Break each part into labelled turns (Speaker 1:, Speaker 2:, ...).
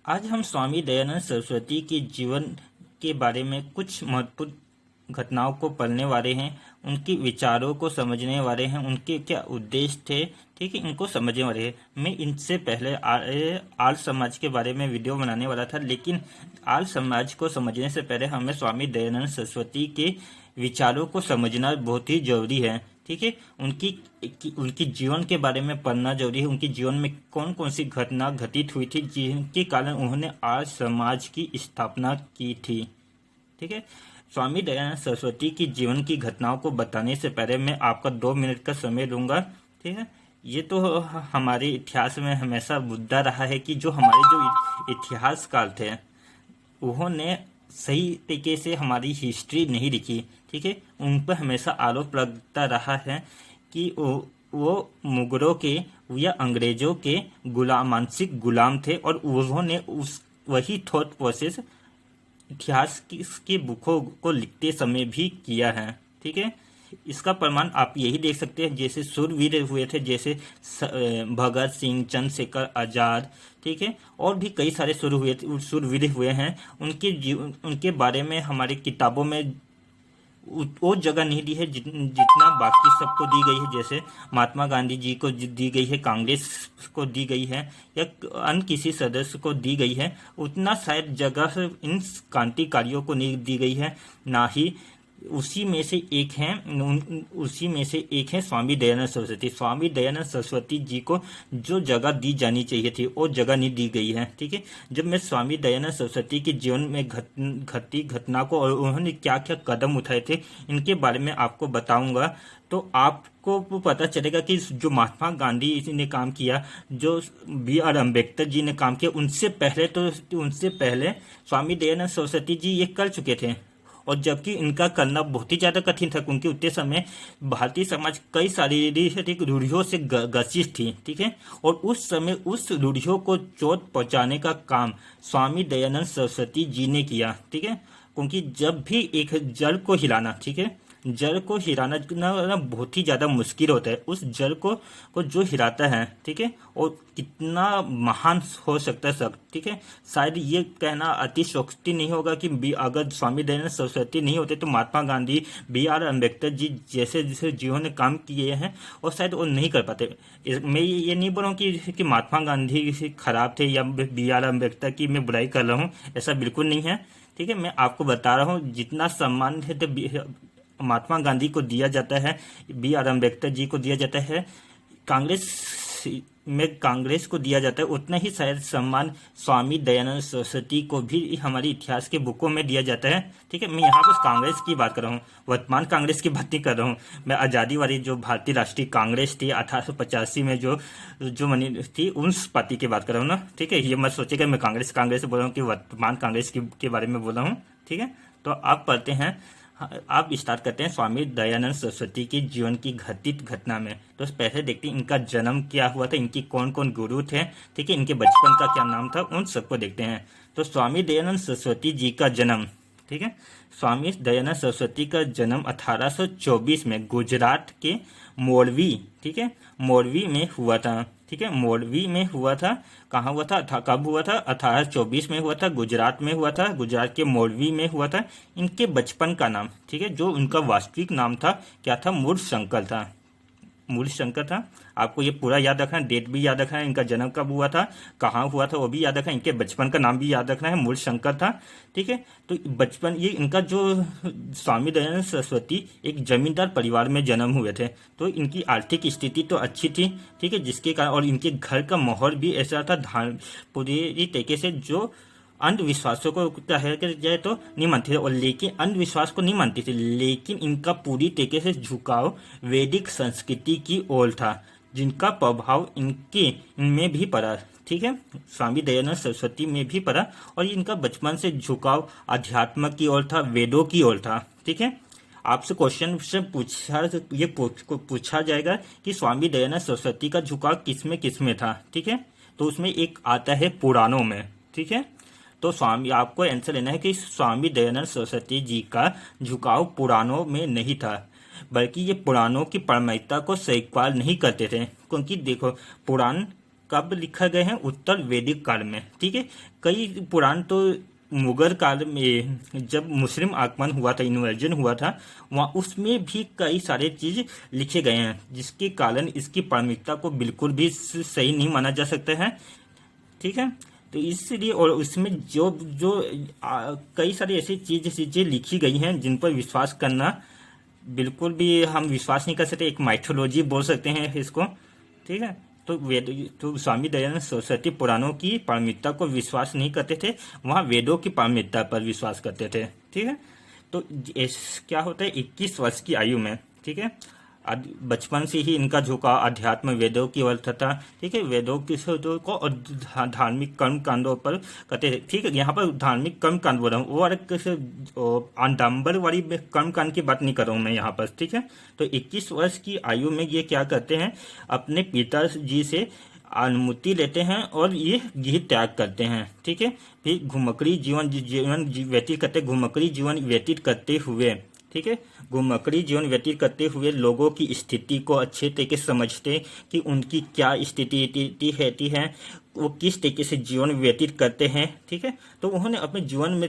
Speaker 1: आज हम स्वामी दयानंद सरस्वती के जीवन के बारे में कुछ महत्वपूर्ण घटनाओं को पढ़ने वाले हैं, उनके विचारों को समझने वाले हैं, उनके क्या उद्देश्य थे, ठीक है, इनको समझने वाले हैं। मैं इनसे पहले आर्य समाज के बारे में वीडियो बनाने वाला था, लेकिन आर्य समाज को समझने से पहले हमें स्वामी दयानंद सरस्वती के विचारों को समझना बहुत ही जरूरी है। ठीक है, उनकी जीवन के बारे में पढ़ना जरूरी है। उनके जीवन में कौन कौन सी घटना घटित हुई थी जिनके कारण उन्होंने आर्य समाज की स्थापना की थी। ठीक है, स्वामी दयानंद सरस्वती की जीवन की घटनाओं को बताने से पहले मैं आपका 2 मिनट का समय लूंगा। ठीक है, ये तो हमारे इतिहास में हमेशा मुद्दा रहा है कि जो हमारे जो इतिहासकार थे उन्होंने सही तरीके से हमारी हिस्ट्री नहीं लिखी। ठीक है, उन पर हमेशा आरोप लगता रहा है कि वो मुगलों के या अंग्रेजों के मानसिक गुलाम थे और उन्होंने उस वही थॉट प्रोसेस इतिहास की बुकों को लिखते समय भी किया है। ठीक है, इसका प्रमाण आप यही देख सकते हैं, जैसे शूरवीर हुए थे, जैसे भगत सिंह, चंद्रशेखर आजाद, ठीक है, और भी कई सारे शूरवीर हुए हैं। उनके बारे में हमारी किताबों में वो जगह नहीं दी है जितना बाकी सबको दी गई है। जैसे महात्मा गांधी जी को दी गई है, कांग्रेस को दी गई है, या अन्य किसी सदस्य को दी गई है, उतना शायद जगह इन क्रांतिकारियों को नहीं दी गई है। ना ही उसी में से एक है स्वामी दयानंद सरस्वती। स्वामी दयानंद सरस्वती जी को जो जगह दी जानी चाहिए थी वो जगह नहीं दी गई है। ठीक है, जब मैं स्वामी दयानंद सरस्वती के जीवन में घटी घटना को और उन्होंने क्या क्या कदम उठाए थे इनके बारे में आपको बताऊंगा, तो आपको पता चलेगा कि जो महात्मा गांधी ने काम किया, जो BR अम्बेडकर जी ने काम किया, उनसे पहले स्वामी दयानंद सरस्वती जी ये कर चुके थे। और जबकि इनका करना बहुत ही ज़्यादा कठिन था, क्योंकि उतने समय भारतीय समाज कई शारीरिक रूढ़ियों से ग्रसित थी। ठीक है, और उस समय उस रूढ़ियों को चोट पहुंचाने का काम स्वामी दयानंद सरस्वती जी ने किया। ठीक है, क्योंकि जब भी एक जड़ को हिलाना, ठीक है, जड़ को हिलाना ना बहुत ही ज़्यादा मुश्किल होता है। उस जड़ को जो हिलाता है, ठीक है, और कितना महान हो सकता है सब। ठीक है, शायद ये कहना अतिशयोक्ति नहीं होगा कि अगर स्वामी दयानंद सरस्वती नहीं होते तो महात्मा गांधी, BR अम्बेडकर जी जैसे जीवों ने काम किए हैं और शायद वो नहीं कर पाते। मैं ये नहीं बोल रहा हूँ कि महात्मा गांधी खराब थे या BR अम्बेडकर की मैं बुराई कर रहा हूँ, ऐसा बिल्कुल नहीं है। ठीक है, मैं आपको बता रहा हूँ जितना सम्मान है तो महात्मा गांधी को दिया जाता है, BR अम्बेडकर जी को दिया जाता है, कांग्रेस को दिया जाता है, उतना ही शायद सम्मान स्वामी दयानंद सरस्वती को भी हमारी इतिहास के बुकों में दिया जाता है। ठीक है, मैं यहाँ पर कांग्रेस की बात कर रहा हूँ, वर्तमान कांग्रेस की बात नहीं कर रहा हूँ। मैं आज़ादी वाली जो भारतीय राष्ट्रीय कांग्रेस थी 1885 में जो बनी थी, उस पार्टी की बात कर रहा हूँ ना। ठीक है, ये मत सोचिएगा मैं कांग्रेस बोल रहा हूँ कि वर्तमान कांग्रेस के बारे में बोल रहा हूँ। ठीक है, तो आप पढ़ते हैं, आप स्टार्ट करते हैं स्वामी दयानंद सरस्वती की जीवन की घटित घटना में। तो पहले देखते हैं इनका जन्म क्या हुआ था, इनकी कौन कौन गुरु थे, ठीक है, इनके बचपन का क्या नाम था, उन सबको देखते हैं। तो स्वामी दयानंद सरस्वती जी का जन्म, ठीक है, स्वामी दयानंद सरस्वती का जन्म 1824 में गुजरात के मोरवी, ठीक है, मोरवी में हुआ था। ठीक है, मोरवी में हुआ था। कहाँ हुआ था, कब हुआ था? 1824 में हुआ था, गुजरात में हुआ था, गुजरात के मोरवी में हुआ था। इनके बचपन का नाम, ठीक है, जो उनका वास्तविक नाम था, क्या था? मूलशंकर था, मूलशंकर था। आपको ये पूरा याद रखना है, डेट भी याद रखना है, इनका जन्म कब हुआ था, कहाँ हुआ था वो भी याद रखना है, इनके बचपन का नाम भी याद रखना है, मूलशंकर था। ठीक है, तो बचपन ये इनका जो स्वामी दयानंद सरस्वती एक जमींदार परिवार में जन्म हुए थे, तो इनकी आर्थिक स्थिति तो अच्छी थी। ठीक है, जिसके कारण और इनके घर का माहौल भी ऐसा था पूरी तरीके से जो अंधविश्वासों को कहा जाए तो नहीं मानते थे, और लेकिन अंधविश्वास को नहीं मानते थे, लेकिन इनका पूरी तरीके से झुकाव वैदिक संस्कृति की ओर था, जिनका प्रभाव इनमें भी पड़ा। ठीक है, स्वामी दयानंद सरस्वती में भी पड़ा, और इनका बचपन से झुकाव अध्यात्म की ओर था, वेदों की ओर था। ठीक है, आपसे क्वेश्चन से पूछा जाएगा कि स्वामी दयानंद सरस्वती का झुकाव किस में था। ठीक है, तो उसमें एक आता है पुराणों में। ठीक है, तो आपको आंसर लेना है कि स्वामी दयानंद सरस्वती जी का झुकाव पुराणों में नहीं था, बल्कि ये पुराणों की परमयता को स्वीकार नहीं करते थे। क्योंकि देखो, पुराण कब लिखा गए हैं? उत्तर वैदिक काल में, ठीक है। कई पुराण तो मुगल काल में जब मुस्लिम आगमन हुआ था, इन्वर्जन हुआ था, वहाँ उसमें भी कई सारे चीज लिखे गए हैं, जिसके कारण इसकी प्रामाणिकता को बिल्कुल भी सही नहीं माना जा सकता है, ठीक है। तो इसलिए, और उसमें जो जो कई सारी ऐसी चीजें लिखी गई हैं जिन पर विश्वास करना बिल्कुल भी हम विश्वास नहीं कर सकते, एक माइथोलॉजी बोल सकते हैं इसको, ठीक है। तो वेद, तो स्वामी दयानंद सरस्वती पुराणों की पारमिकता को विश्वास नहीं करते थे, वहाँ वेदों की पारमिकता पर विश्वास करते थे, ठीक है। तो क्या होता है 21 वर्ष की आयु में, ठीक है, बचपन से ही इनका झुकाव अध्यात्म वेदों की ओर था, ठीक है, वेदों की शोधों को और धार्मिक कर्म कांडों पर करते थे, ठीक है। यहाँ पर धार्मिक कर्म कांड बोल रहा हूँ, वो आडम्बर वाली कर्म कांड की बात नहीं कर रहा हूँ मैं यहाँ पर, ठीक है। तो 21 वर्ष की आयु में ये क्या करते हैं, अपने पिताजी से अनुमति लेते हैं और ये गृह त्याग करते हैं, ठीक है। फिर घुमक्कड़ी जीवन व्यतीत करते, घुमक्कड़ी जीवन व्यतीत करते हुए, ठीक है, घुमक्कड़ी जीवन व्यतीत करते हुए लोगों की स्थिति को अच्छे तरीके से समझते कि उनकी क्या स्थिति रहती है, वो किस तरीके से जीवन व्यतीत करते हैं, ठीक है। तो उन्होंने अपने जीवन में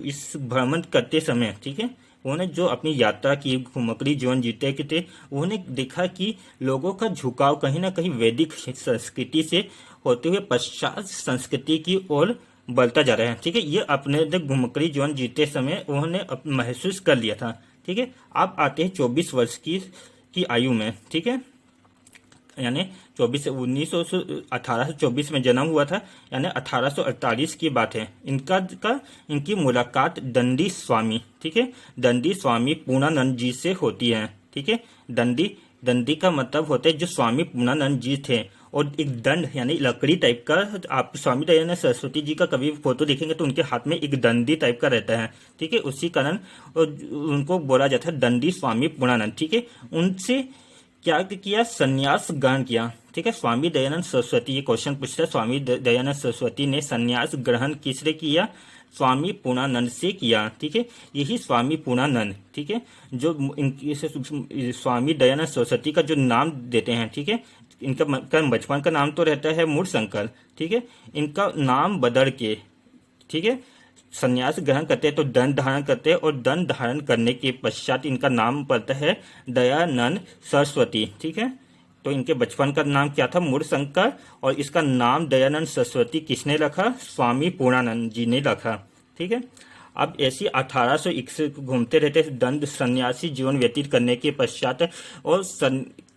Speaker 1: इस भ्रमण करते समय, ठीक है, उन्होंने जो अपनी यात्रा की, घुमक्कड़ी जीवन जीते के थे, उन्होंने देखा कि लोगों का झुकाव कहीं ना कहीं वैदिक संस्कृति से होते हुए पश्चात संस्कृति की ओर बढ़ता जा रहा है, ठीक है। ये अपने घुमक्कड़ी जीवन जीते समय उन्होंने महसूस कर लिया था, ठीक है। अब आते हैं 24 वर्ष की आयु में, ठीक है, यानी 1824 में जन्म हुआ था, यानी 1848 की बात है। इनकी मुलाकात दंडी स्वामी, ठीक है, दंडी स्वामी पूर्णानंद जी से होती है, ठीक है। दंडी का मतलब होता है जो स्वामी पूर्णानंद जी थे, और एक दंड यानी लकड़ी टाइप का, आप स्वामी दयानंद सरस्वती जी का कभी फोटो देखेंगे तो उनके हाथ में एक दंडी टाइप का रहता है, ठीक है। उसी कारण उनको बोला जाता है दंडी स्वामी पूर्णानंद, ठीक है। उनसे क्या किया, संन्यास ग्रहण किया, ठीक है। स्वामी दयानंद सरस्वती, ये क्वेश्चन पूछता है, स्वामी दयानंद सरस्वती ने संन्यास ग्रहण किससे किया? स्वामी पूर्णानंद से किया, ठीक है। यही स्वामी पूर्णानंद, ठीक है, जो स्वामी दयानंद सरस्वती का जो नाम देते हैं, ठीक है, इनका बचपन का नाम तो रहता है मूलशंकर, ठीक है। इनका नाम बदल के, ठीक है, संन्यास ग्रहण करते हैं तो दंड धारण करते हैं, और दंड धारण करने के पश्चात इनका नाम पड़ता है दयानंद सरस्वती, ठीक है। तो इनके बचपन का नाम क्या था? मूलशंकर, और इसका नाम दयानंद सरस्वती किसने रखा? स्वामी पूर्णानंद जी ने रखा, ठीक है। अब ऐसी 1861 घूमते रहते, दंड सन्यासी जीवन व्यतीत करने के पश्चात, और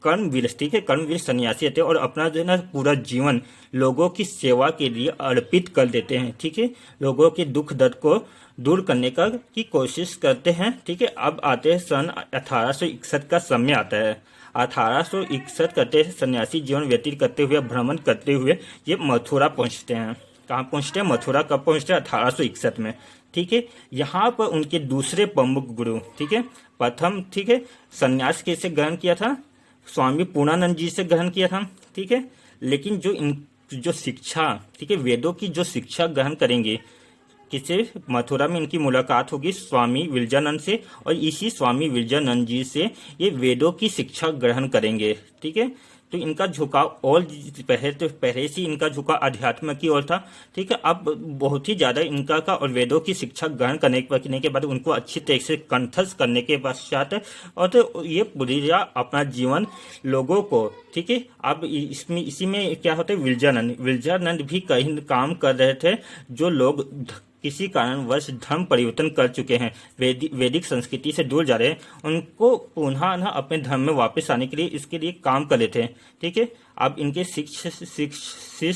Speaker 1: कर्मवीर, ठीक है, कर्मवीर सन्यासी थे, और अपना जो है ना पूरा जीवन लोगों की सेवा के लिए अर्पित कर देते हैं, ठीक है। लोगों के दुख दर्द को दूर करने की कोशिश करते हैं, ठीक है। अब आते हैं सन 1861 का समय आता है। 1861 करते सन्यासी जीवन व्यतीत करते हुए, भ्रमण करते हुए ये मथुरा पहुंचते हैं। कहाँ पहुंचते हैं? मथुरा। कब पहुंचते हैं? 1861 में, ठीक है। यहाँ पर उनके दूसरे प्रमुख गुरु, ठीक है, प्रथम, ठीक है, सन्यास कैसे ग्रहण किया था? स्वामी पूर्णानंद जी से ग्रहण किया था, ठीक है। लेकिन जो शिक्षा, ठीक है, वेदों की जो शिक्षा ग्रहण करेंगे, किसे? मथुरा में इनकी मुलाकात होगी स्वामी विरजानंद से, और इसी स्वामी विरजानंद जी से ये वेदों की शिक्षा ग्रहण करेंगे, ठीक है। तो इनका झुकाव, और पहले से इनका झुकाव अध्यात्म की ओर था, ठीक है। अब बहुत ही ज्यादा इनका का, और वेदों की शिक्षा ग्रहण करने के बाद उनको अच्छी तरह से कंठस्थ करने के पश्चात, और तो ये पूरी अपना जीवन लोगों को, ठीक है। अब इसी में क्या होता है, विरजानंद भी कहीं काम कर रहे थे, जो लोग किसी कारणवश धर्म परिवर्तन कर चुके हैं, वैदिक संस्कृति से दूर जा रहे हैं, उनको पुनः ना अपने धर्म में वापस आने के लिए इसके लिए काम कर रहे थे, ठीक है। अब इनके शिष्य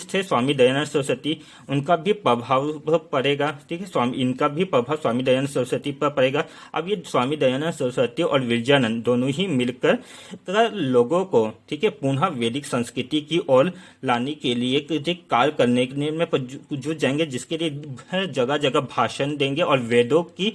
Speaker 1: थे स्वामी दयानंद सरस्वती, उनका भी प्रभाव पड़ेगा, ठीक है। इनका भी प्रभाव स्वामी दयानंद सरस्वती पर पड़ेगा। अब ये स्वामी दयानंद सरस्वती और विरजानंद दोनों ही मिलकर लोगों को, ठीक है, पुनः वैदिक संस्कृति की ओर लाने के लिए कार्य करने में जुट जाएंगे, जिसके लिए जगह जगह भाषण देंगे, और वेदों की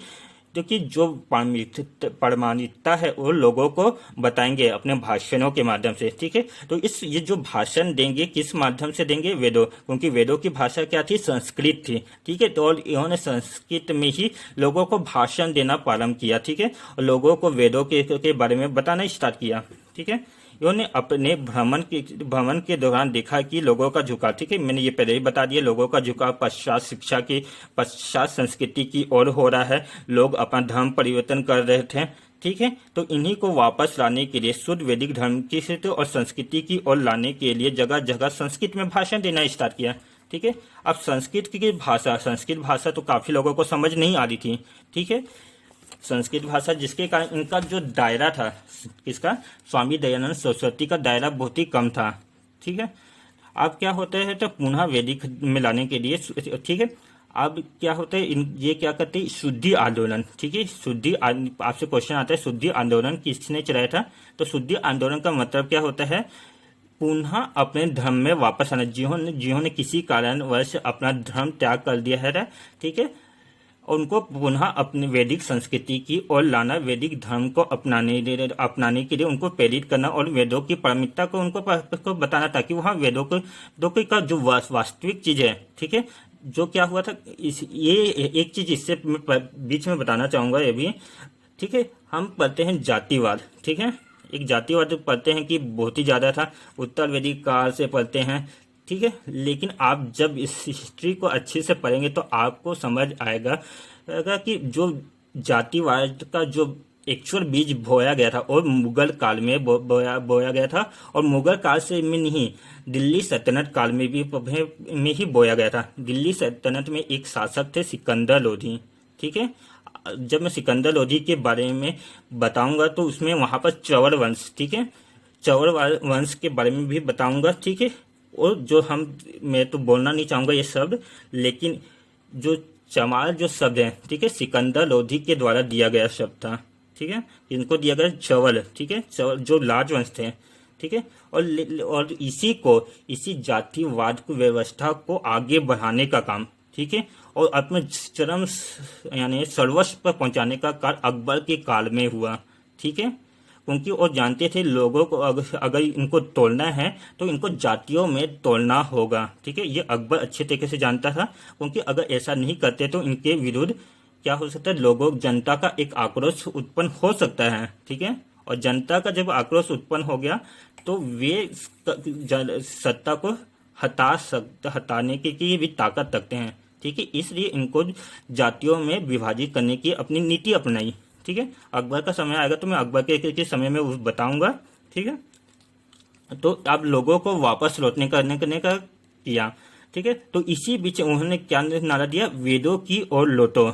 Speaker 1: क्योंकि जो प्रामाणिकता है वो लोगों को बताएंगे अपने भाषणों के माध्यम से, ठीक है। तो ये जो भाषण देंगे किस माध्यम से देंगे? वेदों, क्योंकि वेदों की भाषा क्या थी? संस्कृत थी, ठीक है। तो इन्होंने संस्कृत में ही लोगों को भाषण देना प्रारंभ किया, ठीक है, और लोगों को वेदों के बारे में बताना स्टार्ट किया, ठीक है। इन्होंने अपने भ्रमण के दौरान देखा कि लोगों का झुकाव, ठीक है, मैंने ये पहले ही बता दिया, लोगों का झुकाव पश्चात शिक्षा की, पश्चात संस्कृति की ओर हो रहा है। लोग अपना धर्म परिवर्तन कर रहे थे, ठीक है। तो इन्हीं को वापस लाने के लिए, शुद्ध वैदिक धर्म की और संस्कृति की ओर लाने के लिए जगह जगह संस्कृत में भाषण देना स्टार्ट किया, ठीक है। अब संस्कृत भाषा तो काफी लोगों को समझ नहीं आ रही थी, ठीक है। संस्कृत भाषा जिसके कारण इनका जो दायरा था, इसका स्वामी दयानंद सरस्वती का दायरा बहुत ही कम था, ठीक है। अब क्या होता है, तो पुनः वैदिक में लाने के लिए, ठीक है, अब क्या होता है, ये क्या करते हैं, शुद्धि आंदोलन, ठीक है। आपसे क्वेश्चन आता है शुद्धि आंदोलन किसने चलाया था, तो शुद्धि आंदोलन का मतलब क्या होता है, पुनः अपने धर्म में वापस आना, जिन्होंने किसी कारणवश अपना धर्म त्याग कर दिया है, ठीक है, उनको पुनः अपनी वैदिक संस्कृति की ओर लाना, वैदिक धर्म को अपनाने के लिए उनको प्रेरित करना और वेदों की पारमिकता को उनको बताना, ताकि वहाँ वेदों का जो वास्तविक चीज है, ठीक है। जो क्या हुआ था, ये एक चीज इससे बीच में बताना चाहूंगा ये भी, ठीक है। हम पढ़ते हैं जातिवाद, ठीक है, एक जातिवाद पढ़ते हैं कि बहुत ही ज्यादा था, उत्तर वैदिक काल से पढ़ते हैं, ठीक है। लेकिन आप जब इस हिस्ट्री को अच्छे से पढ़ेंगे तो आपको समझ आएगा कि जो जातिवाद का जो एक्चुअल बीज बोया गया था और मुगल काल में बोया गया था, और मुगल काल से में नहीं, दिल्ली सल्तनत काल में ही बोया गया था। दिल्ली सल्तनत में एक शासक थे सिकंदर लोधी, ठीक है। जब मैं सिकंदर लोधी के बारे में बताऊंगा तो उसमें वहां पर चौर वंश, ठीक है, चौर वंश के बारे में भी बताऊंगा, ठीक है। और जो मैं तो बोलना नहीं चाहूंगा ये शब्द, लेकिन जो चमार जो शब्द है, ठीक है, सिकंदर लोधी के द्वारा दिया गया शब्द था, ठीक है। इनको दिया गया चवल, ठीक है, चवल जो लार्ज वंश थे, ठीक है। और इसी जातिवाद को व्यवस्था को आगे बढ़ाने का काम, ठीक है, और अपने चरम यानी सर्वस्व पर पहुंचाने का कार्य अकबर के काल में हुआ, ठीक है। क्योंकि वो जानते थे लोगों को अगर इनको तोड़ना है तो इनको जातियों में तोड़ना होगा, ठीक है। ये अकबर अच्छे तरीके से जानता था, क्योंकि अगर ऐसा नहीं करते तो इनके विरुद्ध क्या हो सकता है, जनता का एक आक्रोश उत्पन्न हो सकता है, ठीक है। और जनता का जब आक्रोश उत्पन्न हो गया तो वे सत्ता को हटाने की भी ताकत रखते हैं, ठीक है। इसलिए इनको जातियों में विभाजित करने की अपनी नीति अपनाई, ठीक है। अकबर का समय आएगा तो मैं अकबर के समय में बताऊंगा, ठीक है। तो अब लोगों को वापस लौटने करने का किया, ठीक है। तो इसी बीच उन्होंने क्या नारा दिया, वेदों की ओर लौटो,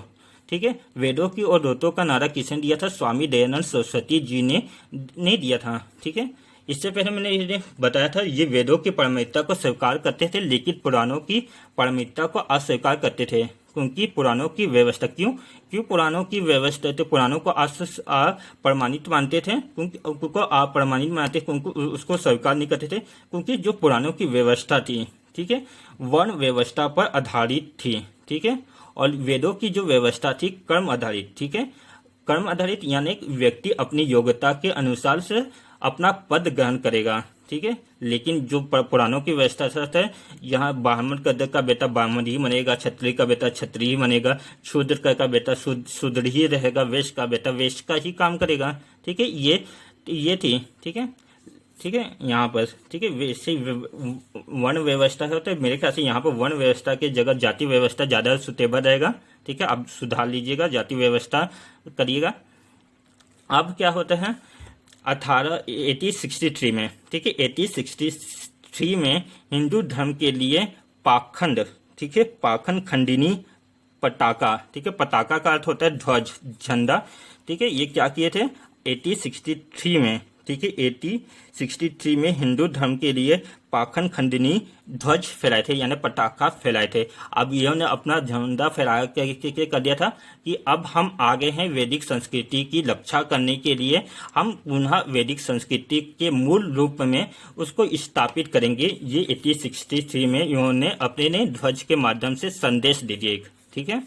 Speaker 1: ठीक है। वेदों की ओर लौटो का नारा किसने दिया था, स्वामी दयानंद सरस्वती जी ने दिया था, ठीक है। इससे पहले मैंने ये बताया था, ये वेदों की पारमिकता को स्वीकार करते थे, लेकिन पुराणों की पारमिकता को अस्वीकार करते थे, क्योंकि पुराणों की व्यवस्था क्यों पुराणों की व्यवस्था, तो पुराणों को प्रमाणित मानते थे, क्योंकि अप्रमाणित मानते, क्योंकि उसको स्वीकार नहीं करते थे, क्योंकि जो पुराणों की व्यवस्था थी, ठीक है, वर्ण व्यवस्था पर आधारित थी, ठीक है। और वेदों की जो व्यवस्था थी कर्म आधारित, ठीक है। कर्म आधारित यानी व्यक्ति अपनी योग्यता के अनुसार से अपना पद ग्रहण करेगा, ठीक है। लेकिन जो पुराणों की व्यवस्था है, यहाँ ब्राह्मण का बेटा ब्राह्मण ही बनेगा, क्षत्रिय का बेटा क्षत्रिय ही बनेगा, शूद्र का बेटा शूद्र ही रहेगा, वैश्य का बेटा वैश्य का ही काम करेगा, ठीक है। ये थी, ठीक है, ठीक है, यहाँ पर, ठीक है। वैसे वर्ण व्यवस्था है, तो मेरे ख्याल से यहाँ पर वर्ण व्यवस्था के जगह जाति व्यवस्था ज्यादा सुटेबल रहेगा, ठीक है। अब सुधार लीजिएगा, जाति व्यवस्था करिएगा। अब क्या होता है, 1863 में, ठीक है, 1863 में हिंदू धर्म के लिए पाखंड, ठीक है, पाखंड खंडिनी पताका, ठीक है, पताका का अर्थ होता है ध्वज, झंडा, ठीक है। ये क्या किए थे 1863 में, ठीक है, 1863 में हिंदू धर्म के लिए पाखंड खंडिनी ध्वज फैलाए थे, यानी पताका फैलाए थे। अब इन्होंने अपना झंडा फहरा के कर दिया था कि अब हम आगे हैं वैदिक संस्कृति की रक्षा करने के लिए, हम पुनः वैदिक संस्कृति के मूल रूप में उसको स्थापित करेंगे। ये 1863 में इन्होंने अपने ध्वज के माध्यम से संदेश दे दिया, ठीक है।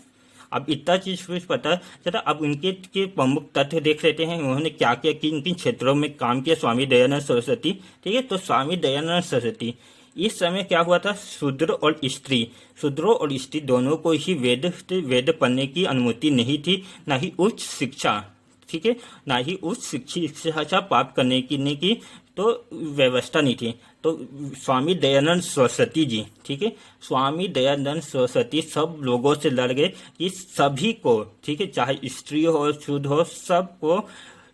Speaker 1: अब इतना चीज पता चला। अब इनके के प्रमुख तथ्य देख लेते हैं, उन्होंने क्या क्या किन किन क्षेत्रों में काम किया स्वामी दयानंद सरस्वती, ठीक है। तो स्वामी दयानंद सरस्वती इस समय क्या हुआ था, शूद्रों और स्त्री दोनों को ही वेद पढ़ने की अनुमति नहीं थी, ना ही उच्च शिक्षा, ठीक है, ना ही उच्च शिक्षा प्राप्त करने की तो व्यवस्था नहीं थी। तो स्वामी दयानंद सरस्वती जी, ठीक है, स्वामी दयानंद सरस्वती सब लोगों से लड़ गए कि सभी को, ठीक है, चाहे स्त्री हो शूद्र हो, सबको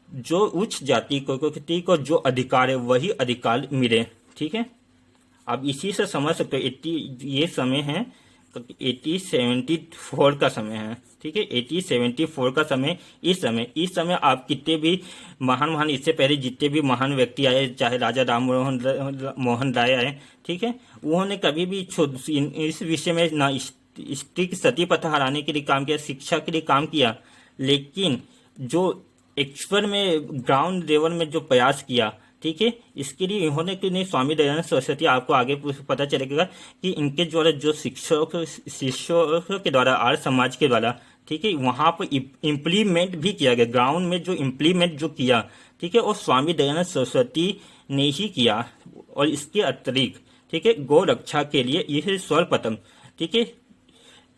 Speaker 1: जो उच्च जाति को जो अधिकार है वही अधिकार मिले, ठीक है। अब इसी से समझ सकते हो 80 ये समय है 1874 का समय है, ठीक है, 1874 का समय। इस समय आप कितने भी महान इससे पहले जितने भी महान व्यक्ति आए, चाहे राजा राम मोहन राय आए, ठीक है, उन्होंने कभी भी इस विषय में ना स्त्री की सती प्रथा हराने के लिए काम किया, शिक्षा के लिए काम किया, लेकिन जो एक्चुअल में ग्राउंड लेवल में जो प्रयास किया, ठीक है, इसके लिए इन्होंने क्यों नहीं, स्वामी दयानंद सरस्वती, आपको आगे पता चलेगा कि इनके द्वारा जो शिष्यों के द्वारा आर्य समाज के द्वारा, ठीक है, वहां पर इम्प्लीमेंट भी किया गया, ग्राउंड में जो इम्प्लीमेंट जो किया, ठीक है, और स्वामी दयानंद सरस्वती ने ही किया। और इसके अतिरिक्त, ठीक है, गौ रक्षा के लिए यह सर्वप्रथम, ठीक है,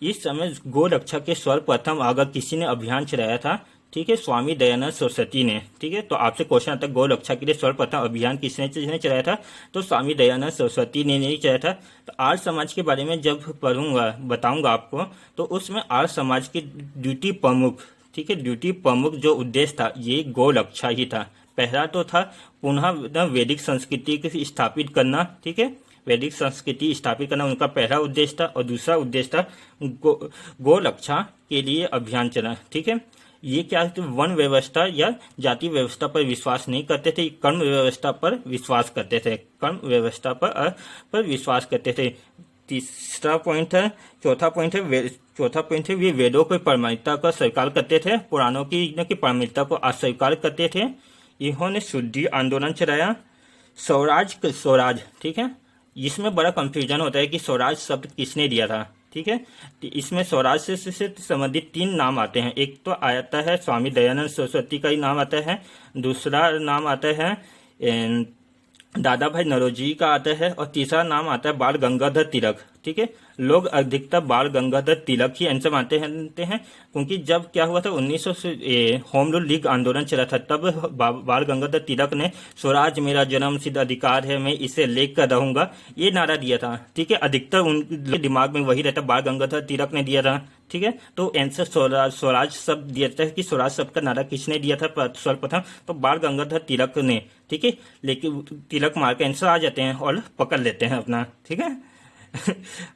Speaker 1: इस समय गौ रक्षा के सर्वप्रथम अगर किसी ने अभियान चलाया था, ठीक है, स्वामी दयानंद सरस्वती ने, ठीक है। तो आपसे क्वेश्चन आता है गौ रक्षा के लिए सर्वप्रथम अभियान किसने चलाया था, तो स्वामी दयानंद सरस्वती ने नहीं चलाया था। तो आर्य समाज के बारे में जब पढ़ूंगा बताऊंगा आपको, तो उसमें आर्य समाज के ड्यूटी प्रमुख, ठीक है, ड्यूटी प्रमुख जो उद्देश्य था ये गौ रक्षा ही था। पहला तो था पुनः वैदिक संस्कृति को स्थापित करना, ठीक है, वैदिक संस्कृति स्थापित करना उनका पहला उद्देश्य था, और दूसरा उद्देश्य था गौ रक्षा के लिए अभियान चला, ठीक है। ये क्या है, वन व्यवस्था या जाति व्यवस्था पर विश्वास नहीं करते थे, कर्म व्यवस्था पर विश्वास करते थे, कर्म व्यवस्था पर विश्वास करते थे। तीसरा पॉइंट है, चौथा पॉइंट है वे वेदों की प्रामाणिकता का स्वीकार करते थे, पुराणों की प्रामाणिकता को अस्वीकार करते थे। इन्होंने शुद्धि आंदोलन चलाया। स्वराज, ठीक है, इसमें बड़ा कंफ्यूजन होता है कि स्वराज शब्द किसने दिया था, ठीक है। इसमें स्वराज से संबंधित 3 नाम आते हैं। एक तो आता है स्वामी दयानंद सरस्वती का ही नाम आता है, दूसरा नाम आता है दादा भाई नौरोजी का आता है, और तीसरा नाम आता है बाल गंगाधर तिलक, ठीक है। लोग अधिकतर बाल गंगाधर तिलक ही आंसर मानते हैं, क्योंकि जब क्या हुआ था 1900 से होम रूल लीग आंदोलन चला था, तब बाल गंगाधर तिलक ने स्वराज मेरा जन्म सिद्ध अधिकार है, मैं इसे लेकर रहूंगा, ये नारा दिया था, ठीक है। अधिकतर उनके दिमाग में वही रहता, बाल गंगाधर तिलक ने दिया था, ठीक है। तो आंसर स्वराज शब्द दिया जाता है कि स्वराज शब्द का नारा किसने दिया था सर्वप्रथम, तो बाल गंगाधर तिलक ने, ठीक है। लेकिन तिलक मार के आंसर आ जाते हैं और पकड़ लेते हैं अपना, ठीक है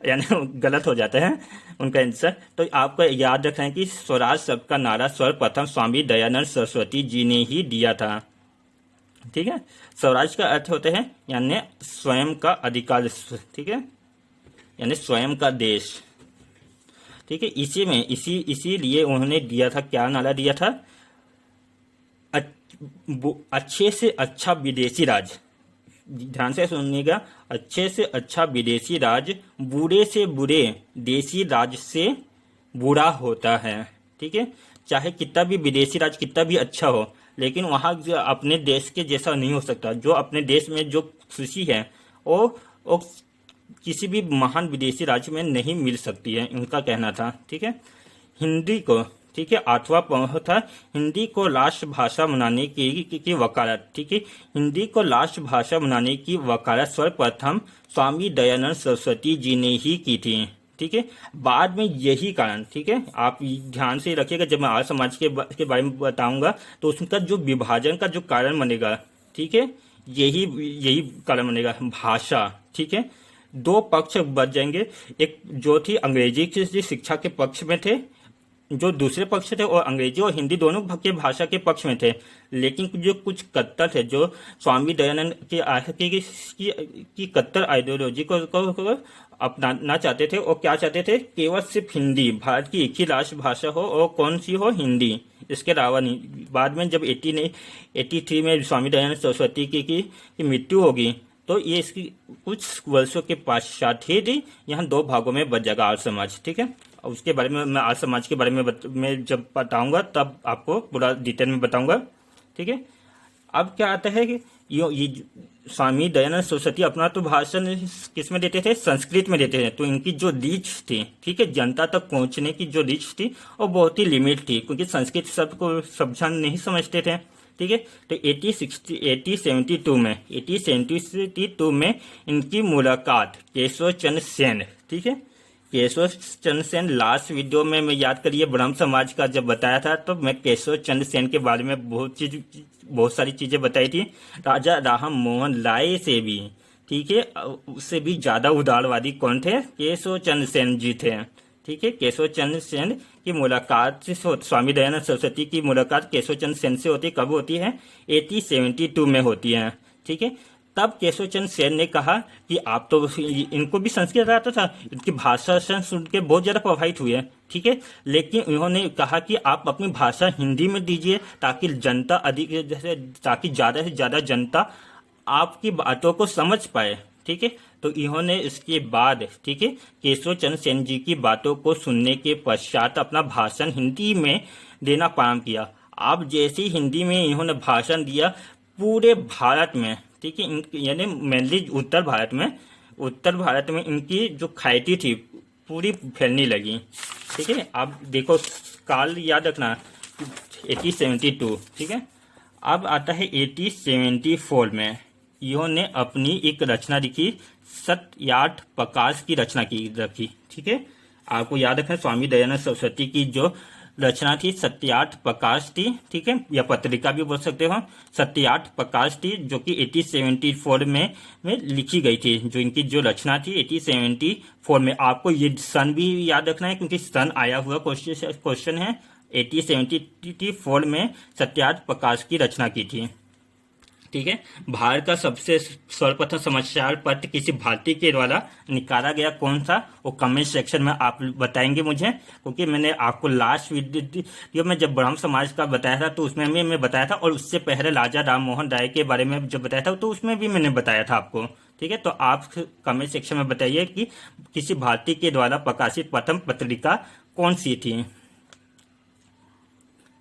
Speaker 1: यानी गलत हो जाता है उनका आंसर। तो आपको याद रखना है कि स्वराज शब्द का नारा सर्वप्रथम स्वामी दयानंद सरस्वती जी ने ही दिया था, ठीक है। स्वराज का अर्थ होता है यानी स्वयं का अधिकार, ठीक है, यानी स्वयं का देश, ठीक है। इसीलिए उन्होंने दिया था, क्या नारा दिया था, अच्छे से अच्छा विदेशी राज, ध्यान से सुनिएगा, अच्छे से अच्छा विदेशी राज बुरे से बुरे देसी राज से बुरा होता है, ठीक है। चाहे कितना भी विदेशी राज कितना भी अच्छा हो, लेकिन वहाँ जो अपने देश के जैसा नहीं हो सकता। जो अपने देश में जो खुशी है वो किसी भी महान विदेशी राज्य में नहीं मिल सकती है, उनका कहना था, ठीक है। हिंदी को, ठीक है, 8वां पॉइंट था हिंदी को राष्ट्र भाषा बनाने की वकालत, ठीक है। हिंदी को राष्ट्र भाषा बनाने की वकालत सर्वप्रथम स्वामी दयानंद सरस्वती जी ने ही की थी, ठीक है। बाद में यही कारण, ठीक है, आप ध्यान से रखिएगा, जब मैं आर्य समाज के बारे में बताऊंगा तो उसका जो विभाजन का जो कारण बनेगा, ठीक है, यही कारण बनेगा, भाषा, ठीक है। 2 पक्ष बच जाएंगे, एक जो थी अंग्रेजी की शिक्षा के पक्ष में थे, जो दूसरे पक्ष थे और अंग्रेजी और हिंदी दोनों के भाषा के पक्ष में थे, लेकिन जो कुछ कट्टर थे, जो स्वामी दयानंद की कट्टर आइडियोलॉजी को अपनाना चाहते थे, और क्या चाहते थे, केवल सिर्फ हिंदी, भारत की एक ही राष्ट्र भाषा हो और कौन सी हो, हिंदी, इसके अलावा नहीं। बाद में जब 83 में स्वामी दयानंद सरस्वती की मृत्यु होगी, तो ये इसकी कुछ वर्षों के पश्चात ही यहाँ 2 भागों में बच जाएगा आर्य समाज, ठीक है। उसके बारे में मैं आर्य समाज के बारे में जब बताऊंगा तब आपको पूरा डिटेल में बताऊंगा, ठीक है। अब क्या आता है कि ये स्वामी दयानंद सरस्वती अपना तो भाषण किस में देते थे, संस्कृत में देते थे, तो इनकी जो रीच थी, ठीक है, जनता तक पहुंचने की जो रीच थी वो बहुत ही लिमिट थी, क्योंकि संस्कृत शब्द को सब जन नहीं समझते थे, ठीक है। तो 1872 में इनकी मुलाकात केशव चंद्र सेन, ठीक है, केशव चंद्र सेन। लास्ट वीडियो में मैं याद करिए ब्रह्म समाज का जब बताया था तो मैं केशव चंद्र सेन के बारे में बहुत सारी चीजें बताई थी। राजा राम मोहन राय से भी, ठीक है, उससे भी ज्यादा उदारवादी कौन थे? केशव चंद्र सेन जी थे, ठीक है। केशव चंद्र सेन की मुलाकात से स्वामी दयानंद सरस्वती की मुलाकात केशव चंद्र सेन से होती, कब होती है? 1872 में होती है, ठीक है। तब केशव चंद्र सेन ने कहा कि आप तो, इनको भी संस्कृत आता था, इनकी भाषा सुन के बहुत ज्यादा प्रभावित हुए, ठीक है। लेकिन उन्होंने कहा कि आप अपनी भाषा हिंदी में दीजिए ताकि जनता ताकि ज्यादा से ज्यादा जनता आपकी बातों को समझ पाए, ठीक है। तो इन्होंने इसके बाद, ठीक है, केशव चंद्र सेन जी की बातों को सुनने के पश्चात अपना भाषण हिंदी में देना प्रारंभ किया। अब जैसे ही हिंदी में इन्होंने भाषण दिया पूरे भारत में, ठीक है, यानी मेनली उत्तर भारत में इनकी जो ख्याति थी पूरी फैलने लगी, ठीक है। अब देखो काल याद रखना 1872, ठीक है। अब आता है 1874 में इन्होंने अपनी एक रचना लिखी, सत्यार्थ प्रकाश की रचना रखी, ठीक है। आपको याद रखना स्वामी दयानंद सरस्वती की जो रचना थी सत्यार्थ प्रकाश थी, ठीक है, या पत्रिका भी बोल सकते हो, सत्यार्थ प्रकाश थी, जो कि 1874 में लिखी गई थी। जो इनकी जो रचना थी 1874 में, आपको ये सन भी याद रखना है क्योंकि सन आया हुआ क्वेश्चन है। 1874 में सत्यार्थ प्रकाश की रचना की थी, ठीक है। भारत का सबसे सर्वप्रथम समाचार पत्र किसी भारतीय के द्वारा निकाला गया कौन सा? वो कमेंट सेक्शन में आप बताएंगे मुझे, क्योंकि मैंने आपको लास्ट वीडियो में जब ब्रह्म समाज का बताया था तो उसमें मैं बताया था, और उससे पहले राजा राम मोहन राय के बारे में जब बताया था तो उसमें भी मैंने बताया था आपको, ठीक है। तो आप कमेंट सेक्शन में बताइए कि किसी भारतीय के द्वारा प्रकाशित प्रथम पत्रिका कौन सी थी,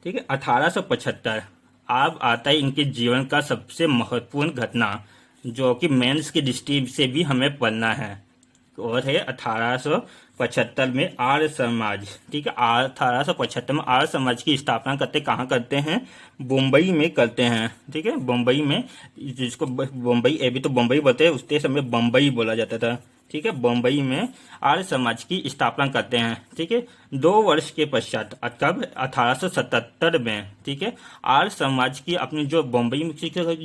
Speaker 1: ठीक है। 1875। अब आता है इनके जीवन का सबसे महत्वपूर्ण घटना, जो कि मेंस की दृष्टि से भी हमें पढ़ना है, और है 1875 में आर्य समाज, ठीक है। 1875 में आर्य समाज की स्थापना कहाँ करते हैं? मुंबई में करते हैं, ठीक है। मुंबई में, जिसको मुंबई अभी तो मुंबई बोलते हैं, उसके समय बम्बई बोला जाता था, ठीक है। बम्बई में आर्य समाज की स्थापना करते हैं, ठीक है। 2 वर्ष के पश्चात, कब? 1877 में, ठीक है। आर्य समाज की अपनी जो बम्बई में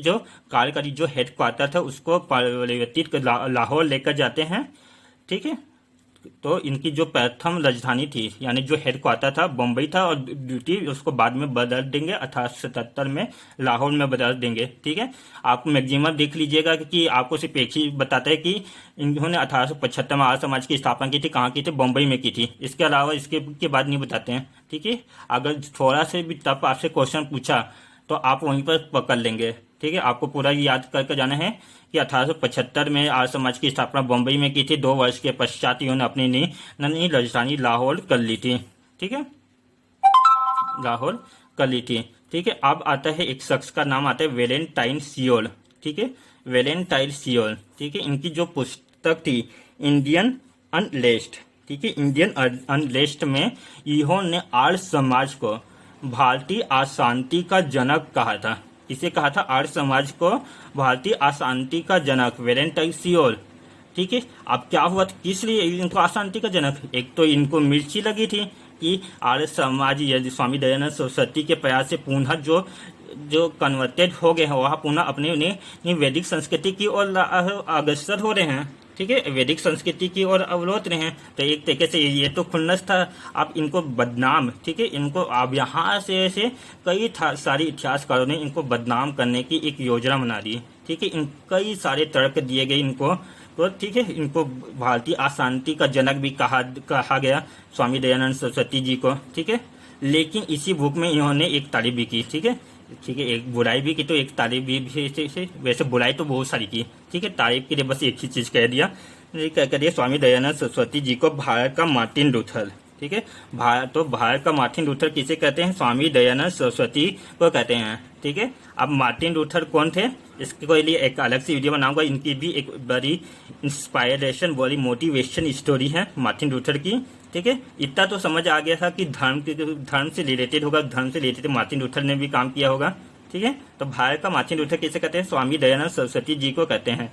Speaker 1: जो कार्यकारी जो हेडक्वार्टर था उसको परिवर्तित लाहौर लेकर जाते हैं, ठीक है। तो इनकी जो प्रथम राजधानी थी, यानी जो हेडक्वार्टर था बम्बई था, और ड्यूटी उसको बाद में बदल देंगे 1877 में लाहौर में बदल देंगे, ठीक है। आप मैगजीमर देख लीजिएगा कि आपको सिर्फ एक ही बताता है कि इन्होंने 1875 में आर्य समाज की स्थापना की थी, कहाँ की थी? बम्बई में की थी। इसके अलावा इसके बाद नहीं बताते हैं, ठीक है। अगर थोड़ा से भी तब आपसे क्वेश्चन पूछा तो आप वहीं पर पकड़ लेंगे, ठीक है। आपको पूरा याद करके जाना है कि 1875 में आर्य समाज की स्थापना बम्बई में की थी। 2 वर्ष के पश्चात इन्होंने अपनी नई राजधानी लाहौर कर ली थी, ठीक है, लाहौर कर ली थी, ठीक है। अब आता है एक शख्स का नाम आता है वैलेंटाइन सियोल, ठीक है, वैलेंटाइन सियोल, ठीक है। इनकी जो पुस्तक थी इंडियन अनलेस्ट, ठीक है, इंडियन अनलेस्ट में इन्होंने आर्य समाज को भारतीय अशांति का जनक कहा था। इसे कहा था आर्य समाज को भारतीय अशांति का जनक, वैलेंटाइन सियोल, ठीक है। अब क्या हुआ, किस लिए इनको अशांति का जनक? एक तो इनको मिर्ची लगी थी कि आर्य समाज यदि स्वामी दयानंद सरस्वती के प्रयास से पुनः जो कन्वर्टेड हो गए हैं वह पुनः अपने उन्हें वैदिक संस्कृति की ओर अग्रसर हो रहे हैं, ठीक है, वैदिक संस्कृति की ओर अवलोक रहे हैं। तो एक तरीके से ये तो खुन्नस था। अब इनको बदनाम, ठीक है, इनको अब यहाँ से कई सारे इतिहासकारों ने इनको बदनाम करने की एक योजना बना दी, ठीक है। कई सारे तर्क दिए गए इनको, तो ठीक है, इनको भारतीय अशांति का जनक भी कहा गया स्वामी दयानंद सरस्वती जी को, ठीक है। लेकिन इसी बुक में इन्होंने एक तारीफ भी की, ठीक है, एक बुराई भी की तो एक तारीफ भी, वैसे बुराई तो बहुत सारी की, ठीक है। तारीफ के लिए बस एक ही चीज कह दिया स्वामी दयानंद सरस्वती जी को भारत का मार्टिन लूथर, ठीक है। भारत का मार्टिन लूथर किसे कहते हैं? स्वामी दयानंद सरस्वती को कहते हैं, ठीक है। अब मार्टिन लूथर कौन थे, इसके लिए एक अलग से वीडियो बनाऊंगा। इनकी भी एक बड़ी इंस्पायरेशन, बड़ी मोटिवेशन स्टोरी है मार्टिन लूथर की, ठीक है। इतना तो समझ आ गया था कि धर्म से रिलेटेड होगा, धर्म से रिलेटेड मार्टिन लूथर ने भी काम किया होगा, ठीक है। तो भारत का मार्टिन लूथर किसे कहते हैं? स्वामी दयानंद सरस्वती जी को कहते हैं।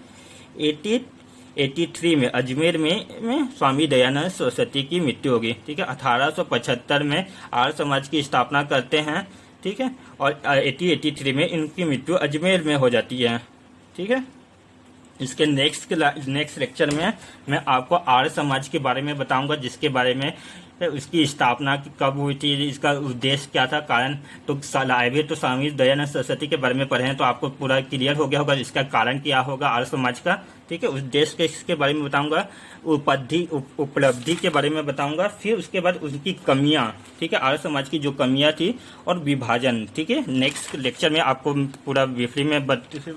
Speaker 1: 1883 में अजमेर में स्वामी दयानंद सरस्वती की मृत्यु होगी, ठीक है। 1875 में आर्य समाज की स्थापना करते हैं, ठीक है। और 1883 में इनकी मृत्यु अजमेर में हो जाती है, ठीक है। इसके नेक्स्ट लेक्चर में मैं आपको आर्य समाज के बारे में बताऊंगा, जिसके बारे में उसकी स्थापना कब हुई थी, इसका उद्देश्य क्या था, कारण। तो अभी तो स्वामी दयानंद सरस्वती के बारे में पढ़े हैं, तो आपको पूरा क्लियर हो गया होगा इसका कारण क्या होगा आर्य समाज का, ठीक है। उद्देश्य इसके बारे में बताऊंगा, उपलब्धि के बारे में बताऊंगा, फिर उसके बाद उनकी कमियां, ठीक है, आर्य समाज की जो कमियां थी, और विभाजन, ठीक है। नेक्स्ट लेक्चर में आपको पूरा ब्रीफली में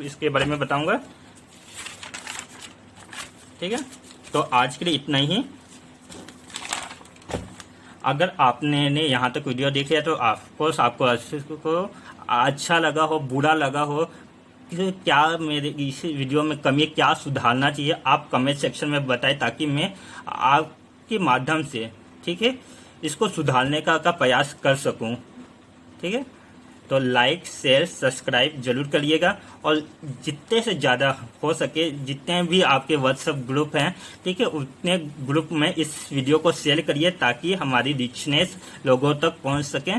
Speaker 1: इसके बारे में बताऊंगा, ठीक है। तो आज के लिए इतना ही। अगर आपने यहाँ तक वीडियो देख लिया तो आपको अच्छा लगा हो, बुरा लगा हो, कि क्या मेरे इस वीडियो में कमी, क्या सुधारना चाहिए, आप कमेंट सेक्शन में बताएं, ताकि मैं आपके माध्यम से, ठीक है, इसको सुधारने का प्रयास कर सकूं, ठीक है। तो लाइक शेयर सब्सक्राइब जरूर करिएगा, और जितने से ज़्यादा हो सके, जितने भी आपके व्हाट्सएप ग्रुप हैं, ठीक है, उतने ग्रुप में इस वीडियो को शेयर करिए, ताकि हमारी रिचनेस लोगों तक पहुंच सके।